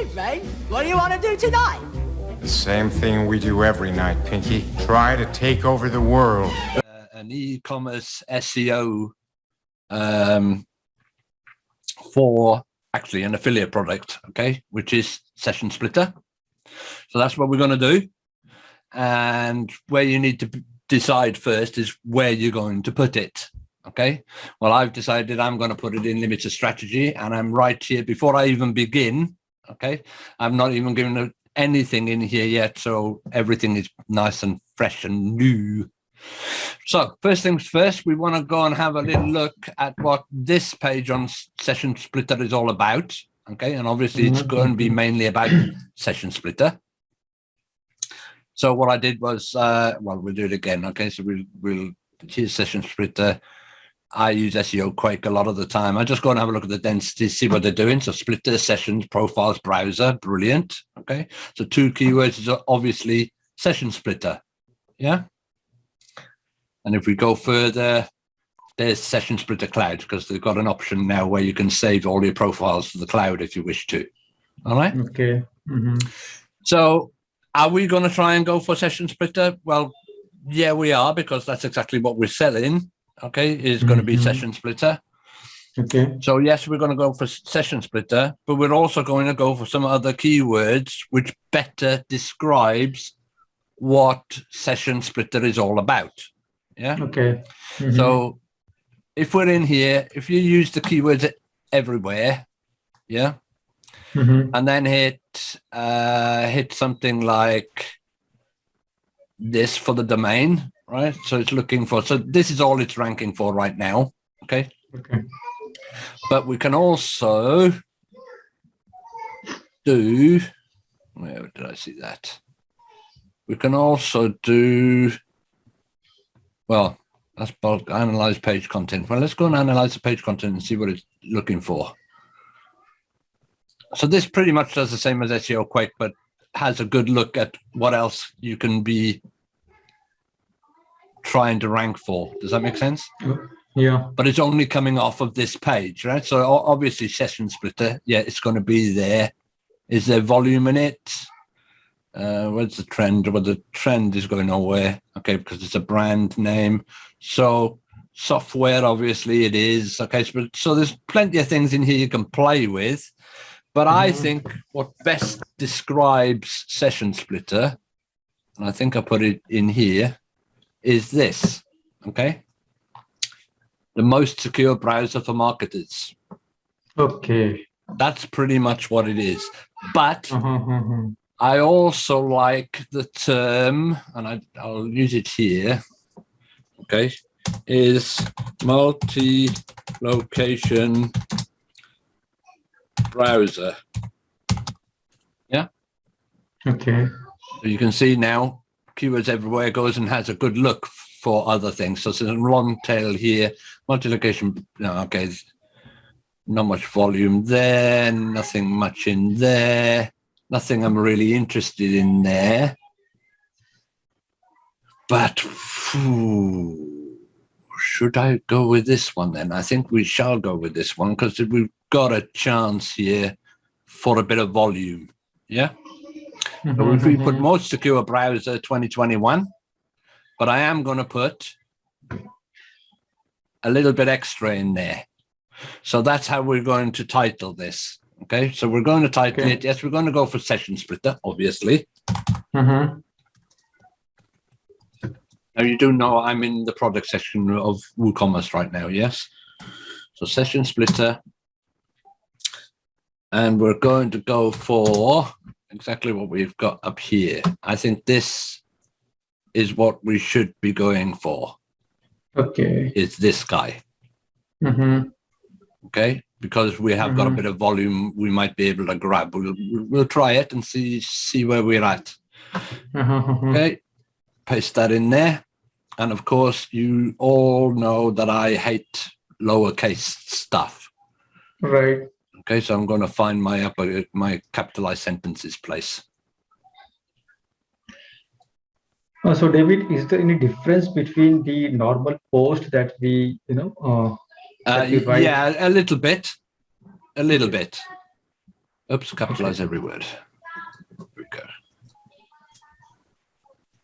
evening. What do you want to do tonight? The same thing we do every night, Pinky. Try to take over the world. An e-commerce SEO for actually an affiliate product, okay, which is Session Splitter. So that's what we're going to do. And where you need to decide first is where you're going to put it. Okay, well, I've decided I'm going to put it in limited strategy, and I'm right here before I even begin. Okay, I'm not even given anything in here yet, so everything is nice and fresh and new. So first things first, we want to go and have a little look at what this page on Session Splitter is all about. Okay, and obviously it's going to be mainly about Session Splitter. So what I did was, well, we'll do it again. Okay, so we'll here's Session Splitter. I use SEO Quake a lot of the time. I just go and have a look at the density, see what they're doing. So Splitter, sessions, profiles, browser, brilliant. Okay, so 2 keywords is obviously Session Splitter. Yeah. And if we go further, there's Session Splitter Cloud, because they've got an option now where you can save all your profiles to the cloud if you wish to. All right. Okay. So are we going to try and go for Session Splitter? Well, yeah, we are, because that's exactly what we're selling. Okay, is going to be Session Splitter. Okay. So yes, we're going to go for Session Splitter, but we're also going to go for some other keywords which better describes what Session Splitter is all about. Yeah. Okay. So if we're in here, if you use the keywords everywhere, yeah, and then hit something like this for the domain. Right, so it's looking for, so this is all it's ranking for right now. Okay. Okay. But we can also do, where did I see that? We can also do, well, that's about analyze page content. Well, let's go and analyze the page content and see what it's looking for. So this pretty much does the same as SEO Quake, but has a good look at what else you can be trying to rank for. Does that make sense? Yeah. But it's only coming off of this page, right? So obviously Session Splitter, yeah, it's going to be there. Is there volume in it? Where's the trend? Well, the trend is going nowhere, okay, because it's a brand name. So software, obviously it is, okay, so there's plenty of things in here you can play with. But I think what best describes Session Splitter, and I think I put it in here, is this, okay? The most secure browser for marketers. Okay. That's pretty much what it is. But I also like the term, and I'll use it here, okay, is multi-location browser. Yeah? Okay. So you can see now, keywords everywhere goes and has a good look for other things. So it's a long tail here, multi-location, okay, not much volume there, nothing much in there, nothing I'm really interested in there. But should I go with this one then? I think we shall go with this one because we've got a chance here for a bit of volume. Yeah. So if we put most secure browser 2021, but I am going to put a little bit extra in there. So that's how we're going to title this. Okay, so we're going to title it. Yes, we're going to go for Session Splitter, obviously. Now you do know I'm in the product section of WooCommerce right now. Yes. So Session Splitter. And we're going to go for exactly what we've got up here. I think this is what we should be going for. Okay. It's this guy. Okay. Because we have got a bit of volume, we might be able to grab. We'll try it and see where we're at. Okay. Paste that in there. And of course, you all know that I hate lowercase stuff. Right. Okay, so I'm going to find my capitalized sentences place. So David, is there any difference between the normal post that we, that we write? Yeah, a little bit. Oops, capitalize every word. There we go.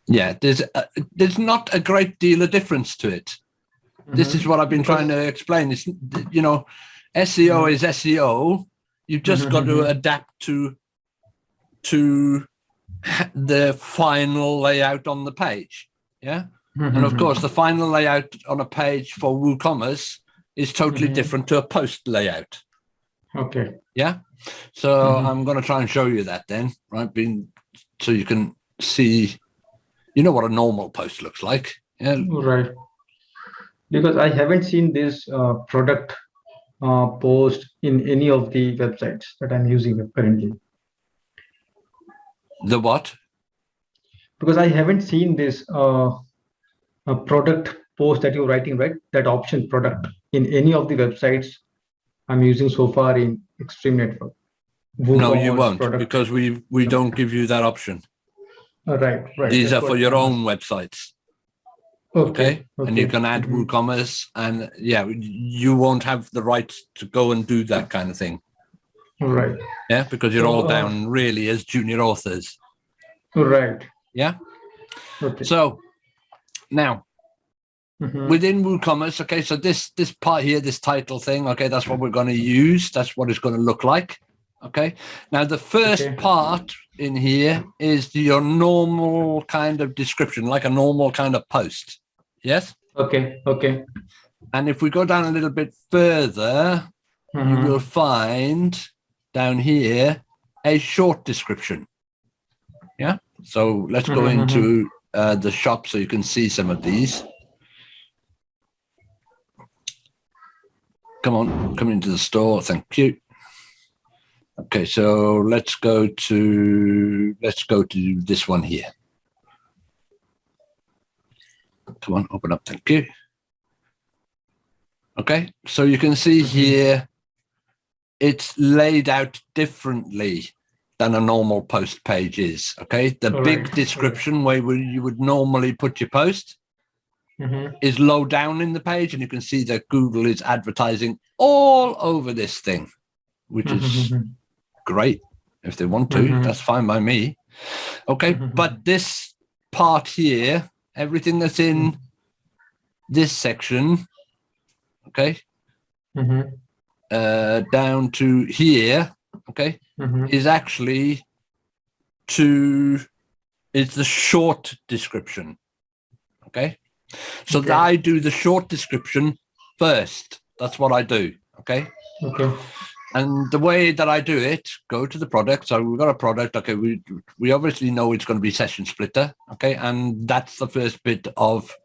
Yeah, there's not a great deal of difference to it. This is what I've been trying to explain. It's, you know, SEO is SEO. You've just got to adapt to the final layout on the page. Yeah. And of course, the final layout on a page for WooCommerce is totally different to a post layout. Okay. Yeah. So I'm going to try and show you that then, right? So you can see, you know, what a normal post looks like. Yeah. Right. Because I haven't seen this product post in any of the websites that I'm using currently. The what? Because I haven't seen this product post that you're writing, right? That option product in any of the websites I'm using so far in Extreme Network. No, you WooCommerce won't, product. because we don't give you that option. Right. These That's are for what your I'm own websites. Okay. And you can add WooCommerce, and yeah, you won't have the right to go and do that kind of thing. Right. Yeah, because you're all down really as junior authors. Right. Yeah. Okay. So now within WooCommerce, okay, so this part here, this title thing, okay, that's what we're going to use. That's what it's going to look like. Okay. Now the first part in here is your normal kind of description, like a normal kind of post. Yes. Okay. And if we go down a little bit further, you will find down here a short description. Yeah. So let's go into the shop so you can see some of these. Come on, come into the store. Thank you. Okay, so let's go to this one here. Come on, open up. Thank you. Okay, so you can see here it's laid out differently than a normal post page is. Okay, the big description where you would normally put your post is low down in the page, and you can see that Google is advertising all over this thing, which is great. If they want to, that's fine by me. Okay, but this part here, everything that's in this section, okay, down to here, okay, is actually it's the short description. Okay, so I do the short description first. That's what I do. Okay. And the way that I do it, go to the product. So we've got a product. Okay, we obviously know it's going to be Session Splitter. Okay, and that's the first bit of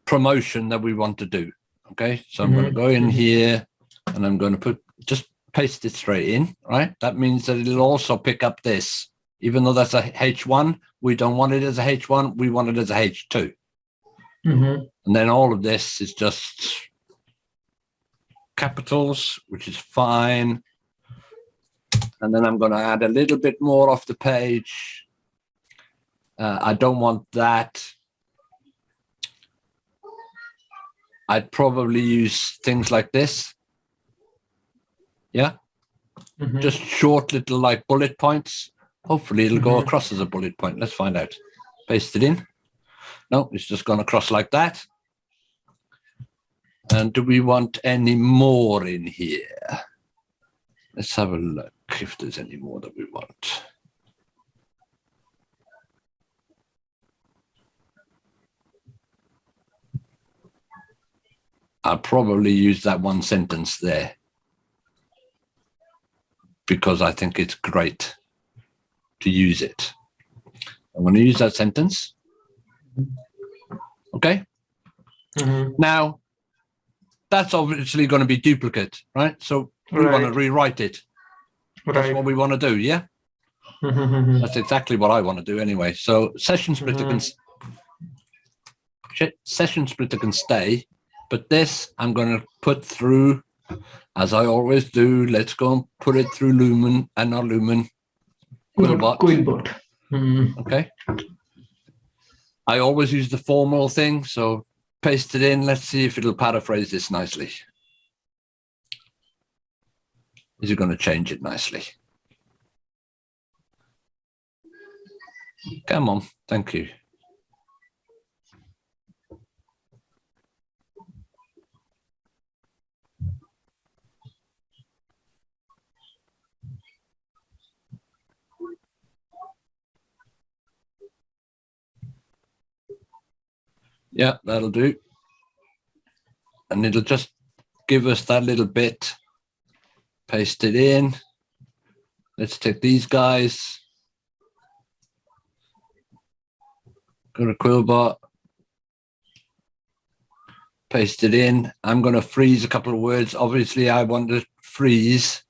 promotion that we want to do. Okay, so I'm going to go in here, and I'm going to just paste it straight in. Right, that means that it'll also pick up this, even though that's a H1. We don't want it as a H1. We want it as a H2. And then all of this is just capitals, which is fine. And then I'm going to add a little bit more off the page. I don't want that. I'd probably use things like this. Yeah. Just short little like bullet points. Hopefully it'll go across as a bullet point. Let's find out. Paste it in. No, it's just gone across like that. And do we want any more in here? Let's have a look if there's any more that we want. I'll probably use that one sentence there because I think it's great to use it. I'm going to use that sentence. Okay. Now, that's obviously going to be duplicate, right? So we want to rewrite it. That's what we want to do, yeah? That's exactly what I want to do anyway. So Session Splitter can stay, but this I'm going to put through, as I always do. Let's go and put it through Lumen, and not Lumen, Quillbot. Okay. I always use the formal thing, so paste it in. Let's see if it'll paraphrase this nicely. is it going to change it nicely? Come on, thank you. Yeah, that'll do. And it'll just give us that little bit. Paste it in. Let's take these guys. Go to Quillbot. Paste it in. I'm going to freeze a couple of words. Obviously, I want to freeze.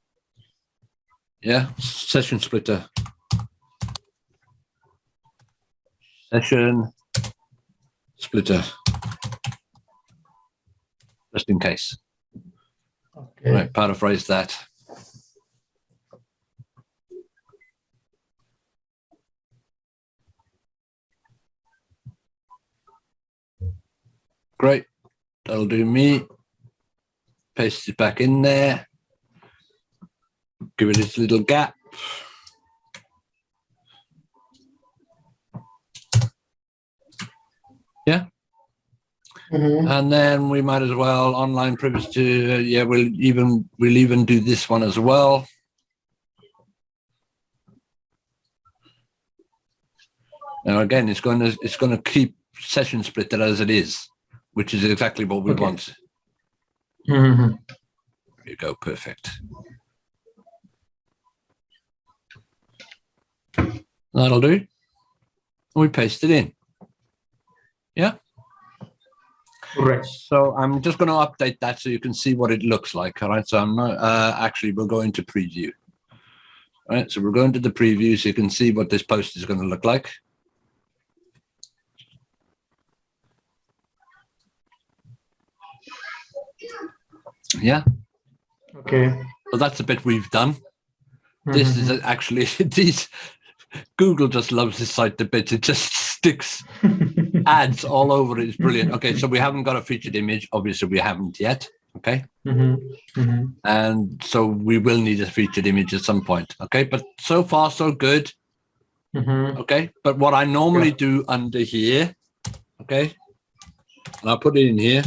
Yeah, session splitter. Session splitter. Just in case. Okay. Right, paraphrase that. Great, that'll do me. Paste it back in there. Give it its little gap. Yeah. And then we might as well online privacy. Yeah, we'll even do this one as well. Now again, it's going to keep session splitter as it is, which is exactly what we want. There you go, perfect. That'll do. We paste it in. Yeah. Correct. So I'm just going to update that so you can see what it looks like. All right. So I'm not actually, we'll go into preview. All right. So we're going to the preview so you can see what this post is going to look like. Yeah. Okay. So that's the bit we've done. This is actually these. Google just loves this site a bit. It just sticks ads all over it. It's brilliant. Okay, so we haven't got a featured image. Obviously, we haven't yet. Okay. And so we will need a featured image at some point. Okay, but so far so good. Okay, but what I normally do under here, okay, and I'll put it in here.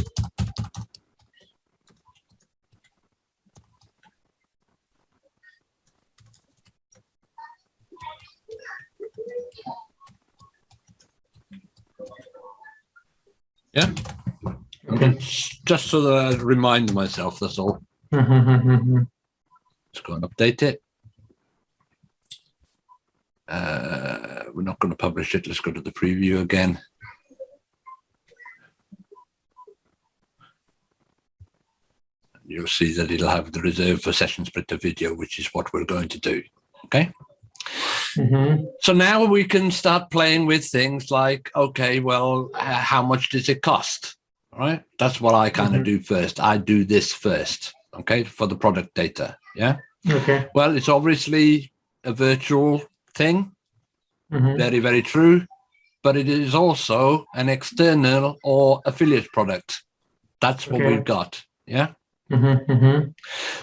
Yeah. Okay. Just so that I remind myself, that's all. Let's go and update it. We're not going to publish it. Let's go to the preview again. You'll see that it'll have the reserve for session splitter video, which is what we're going to do. Okay. So now we can start playing with things like, okay, well, how much does it cost? All right. That's what I kind of do first. I do this first. Okay. For the product data. Yeah. Okay. Well, it's obviously a virtual thing. Very, very true. But it is also an external or affiliate product. That's what we've got. Yeah.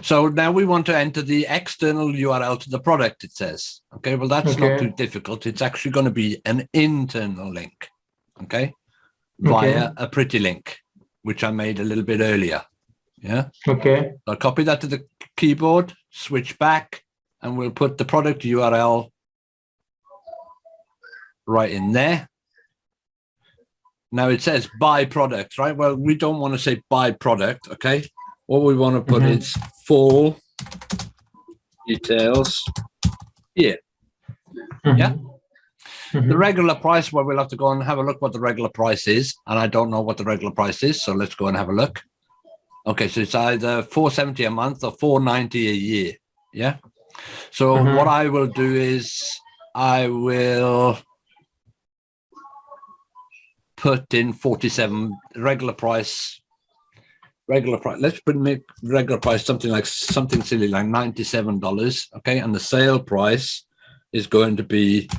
So now we want to enter the external URL to the product, it says. Okay, well, that's not too difficult. It's actually going to be an internal link, okay, via a pretty link, which I made a little bit earlier. Yeah. Okay. I'll copy that to the keyboard, switch back, and we'll put the product URL right in there. Now it says buy product, right? Well, we don't want to say buy product, okay? What we want to put is full details here. Yeah. The regular price, well, we'll have to go and have a look what the regular price is. And I don't know what the regular price is. So let's go and have a look. Okay. So it's either $470 a month or $490 a year. Yeah. So what I will do is I will put in 47 regular price. Let's make regular price something silly like $97. Okay, and the sale price is going to be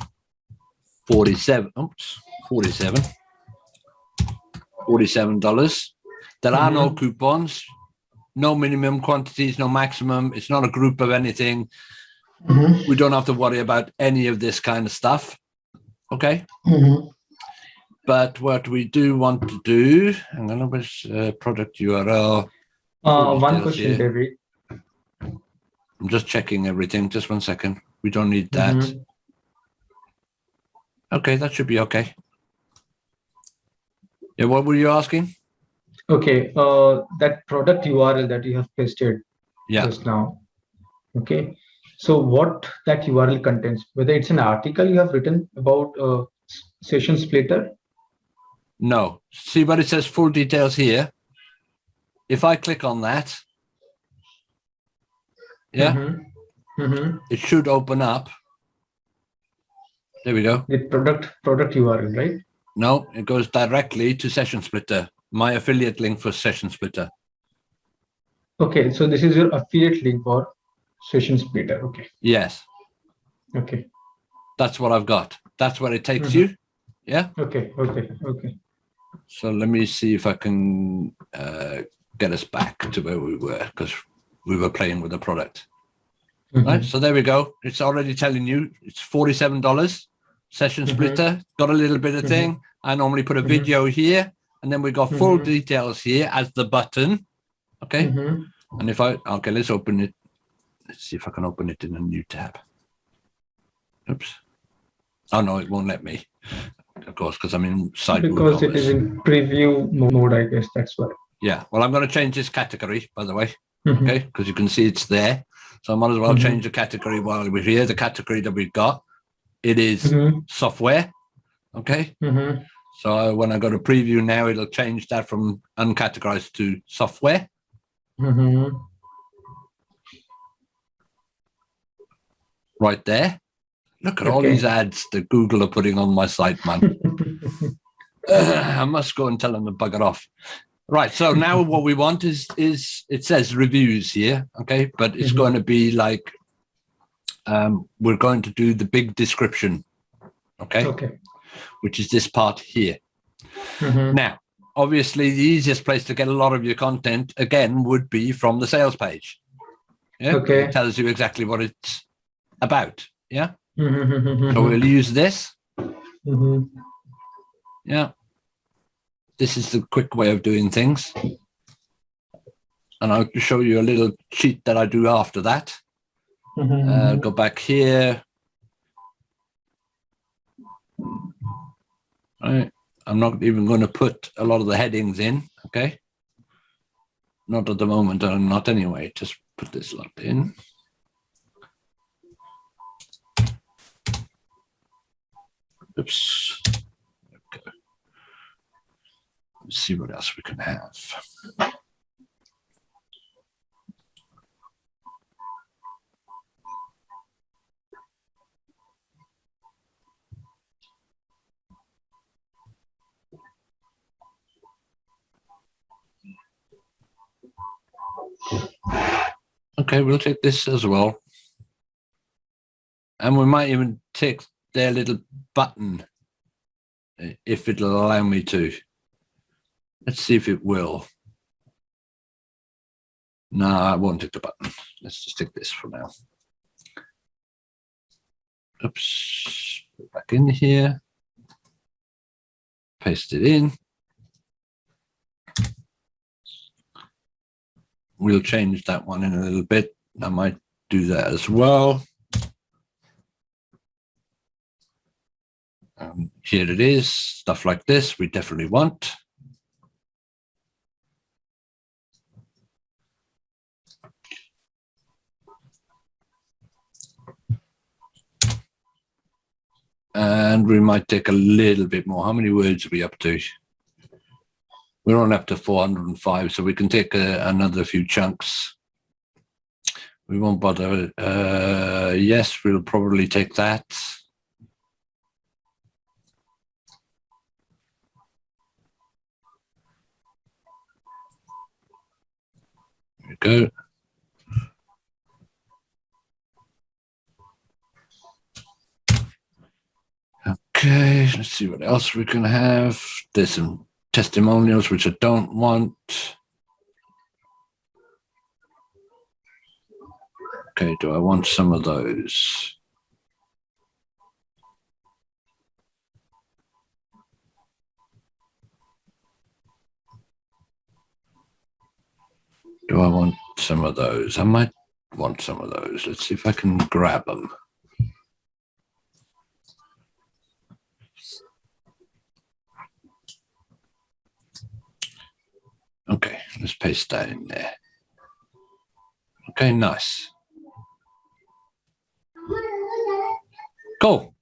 47. Oops, $47. There are no coupons. no minimum quantities, no maximum. It's not a group of anything. Mhm. We don't have to worry about any of this kind of stuff. Okay. Mhm. But what we do want to do, hang on, where's product URL? Full One details question, here. David. I'm just checking everything. Just 1 second. We don't need that. Mhm. Okay, that should be okay. Yeah, what were you asking? Okay, that product URL that you have pasted Yeah. just now. Okay, so what that URL contains, whether it's an article you have written about session splitter. No. See what it says full details here? If I click on that, yeah, it should open up. There we go. The product URL, right? No, it goes directly to Session Splitter, my affiliate link for Session Splitter. Okay, so this is your affiliate link for session splitter. Okay. Yes, Okay. that's what I've got. That's where it takes you. Yeah. Okay. Okay. So let me see if I can get us back to where we were, because we were playing with the product. Right. So there we go. It's already telling you it's $47. Session splitter, got a little bit of thing. I normally put a video here, and then we got full details here as the button. Okay. And if okay, let's open it. Let's see if I can open it in a new tab. Oops. Oh no, it won't let me. Of course, because I'm inside. Because it is in preview mode, I guess that's what. Yeah. Well, I'm going to change this category, by the way. Okay, because you can see it's there. So I might as well change the category while we're here. The category that we've got, it is software. Okay. So when I go to preview now, it'll change that from uncategorized to software. Right there. Look at all these ads that Google are putting on my site, man. I must go and tell them to bugger off. Right. So now what we want is it says reviews here. Okay. But it's going to be like, we're going to do the big description. Okay. Which is this part here. Now, obviously, the easiest place to get a lot of your content, again, would be from the sales page. Yeah. It tells you exactly what it's about. Yeah. So we'll use this. Yeah. This is the quick way of doing things. And I'll show you a little sheet that I do after that. Go back here. Right. I'm not even going to put a lot of the headings in. Okay. Not at the moment. I'm not anyway. Just put this lot in. Oops. Okay. Let's see what else we can have. Okay, we'll take this as well. And we might even take their little button if it'll allow me to. Let's see if it will. No, I won't take the button. Let's just take this for now. Oops. Put it back in here. Paste it in. We'll change that one in a little bit. I might do that as well. Here it is, stuff like this we definitely want. And we might take a little bit more. How many words are we up to? We're on up to 405, so we can take another few chunks. We won't bother. Yes, we'll probably take that. There we go. Okay, let's see what else we can have. There's some testimonials, which I don't want. Okay, do I want some of those? Do I want some of those? I might want some of those. Let's see if I can grab them. Okay, let's paste that in there. Okay, nice. Cool.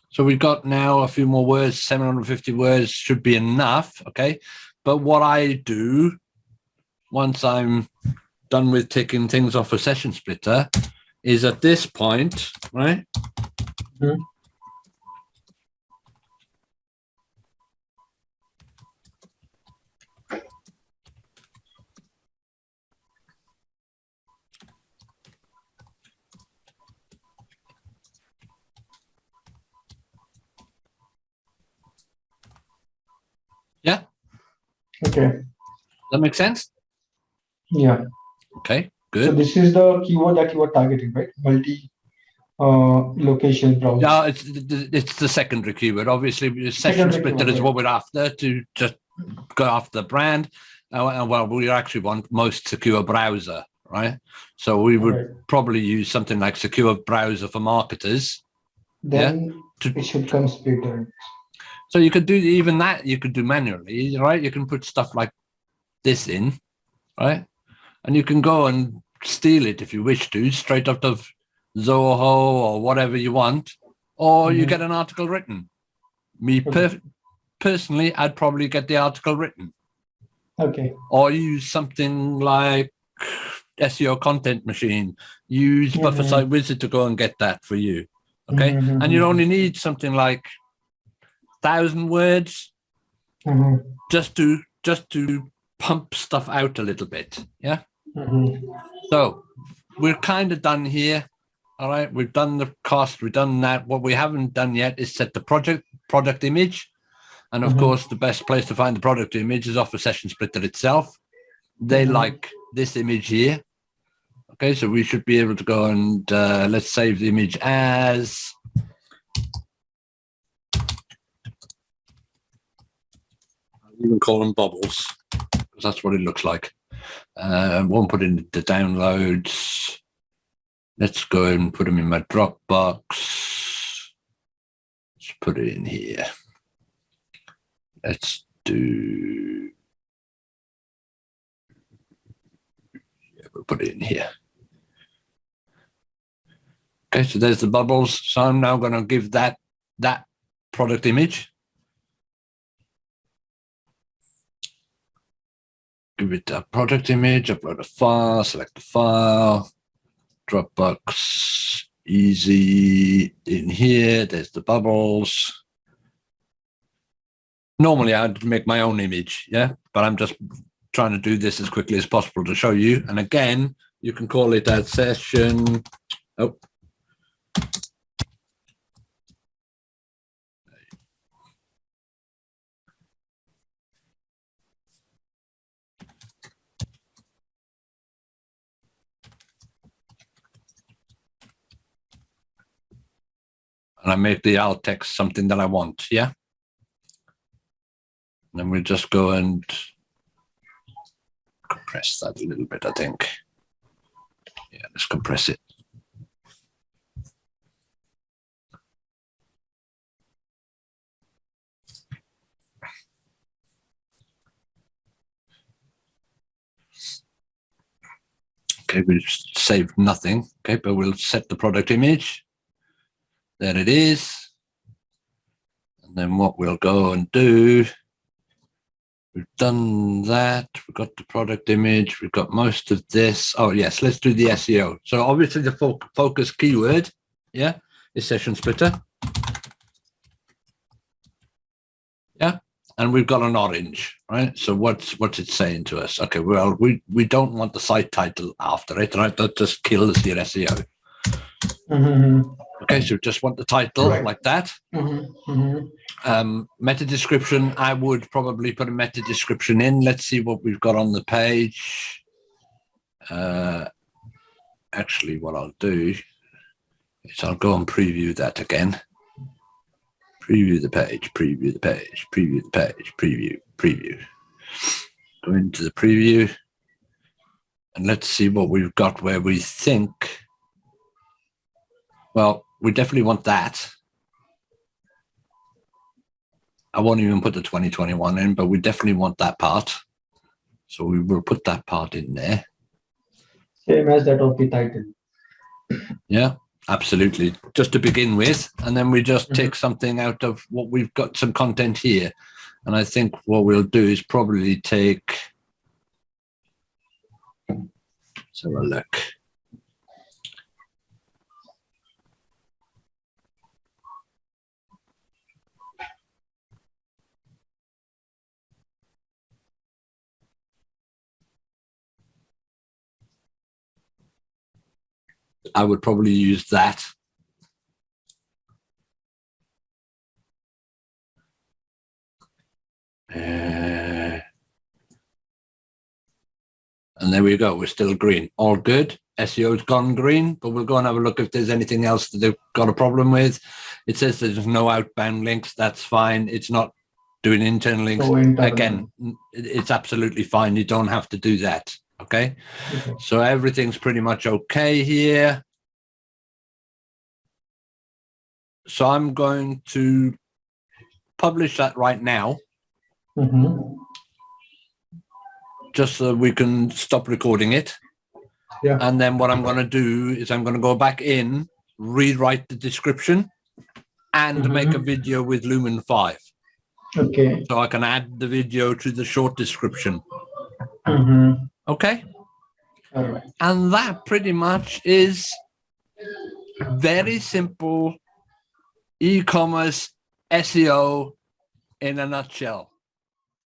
So we've got now a few more words, 750 words should be enough, okay? But what I do, once I'm done with ticking things off a session splitter, is at this point, right? Mhm. Yeah, Okay. that makes sense? Yeah. Okay, So good. this is the keyword that you are targeting, right? Multi location browser. Yeah, it's the secondary keyword. Obviously, the session Secondary splitter keyword, is right. what we're after, to just go after the brand. And well, we actually want most secure browser, right? So we would Right. probably use something like secure browser for marketers. Then To- it should come splitter. So you could do even that, you could do manually, right? You can put stuff like this in, right? And you can go and steal it if you wish to, straight out of Zoho or whatever you want, or you Mhm. get an article written. Me Okay. personally, I'd probably get the article written, Okay. or use something like SEO Content Machine. Use Buffer Mhm. Site Wizard to go and get that for you. Okay, Mhm. and you only need something like 1,000 words Mhm. just to pump stuff out a little bit. Yeah. Mhm. So we're kind of done here. All right, we've done the cost, we've done that. What we haven't done yet is set the product image. And of Mhm. course, the best place to find the product image is off a session splitter itself. They Mhm. like this image here. Okay, so we should be able to go and let's save the image as I'll even call them bubbles, because that's what it looks like. Won't put in the downloads. Let's go and put them in my Dropbox. Let's put it in here. Let's do. Yeah, we'll put it in here. Okay, so there's the bubbles. So I'm now going to give that product image. Give it a product image, upload a file, select the file, Dropbox, easy in here. There's the bubbles. Normally I'd make my own image, yeah, but I'm just trying to do this as quickly as possible to show you. And again, you can call it a session. Oh. And I make the alt text something that I want, yeah? And then we just go and compress that a little bit, I think. Yeah, let's compress it. Okay, we saved nothing. Okay, but we'll set the product image. There it is. And then what we'll go and do, we've done that. We've got the product image. We've got most of this. Oh, yes, let's do the SEO. So obviously the focus keyword, yeah, is session splitter. Yeah. And we've got an orange, right? So what's it saying to us? Okay, well, we don't want the site title after it, right? That just kills your SEO. Mhm. Okay, so just want the title Right. like that. Mhm. Mhm. Meta description, I would probably put a meta description in. Let's see what we've got on the page. actually what I'll do is I'll go and preview that again. Preview the page, preview the page, preview the page, preview. Go into the preview and let's see what we've got where we think. Well, we definitely want that. I won't even put the 2021 in, but we definitely want that part. So we will put that part in there. Same as that of the title. Yeah, absolutely. Just to begin with, and then we just take something out of what we've got, some content here. And I think what we'll do is probably take, let's have a look. I would probably use that. And there we go. We're still green. All good. SEO's gone green, but we'll go and have a look if there's anything else that they've got a problem with. It says there's no outbound links. That's fine. It's not doing internal links. Again, it's absolutely fine. You don't have to do that. Okay. So everything's pretty much okay here. So I'm going to publish that right now. Just so we can stop recording it. Yeah. And then what I'm going to do is I'm going to go back in, rewrite the description, and make a video with Lumen 5. Okay. So I can add the video to the short description. Okay. All right. And that pretty much is very simple e-commerce SEO in a nutshell.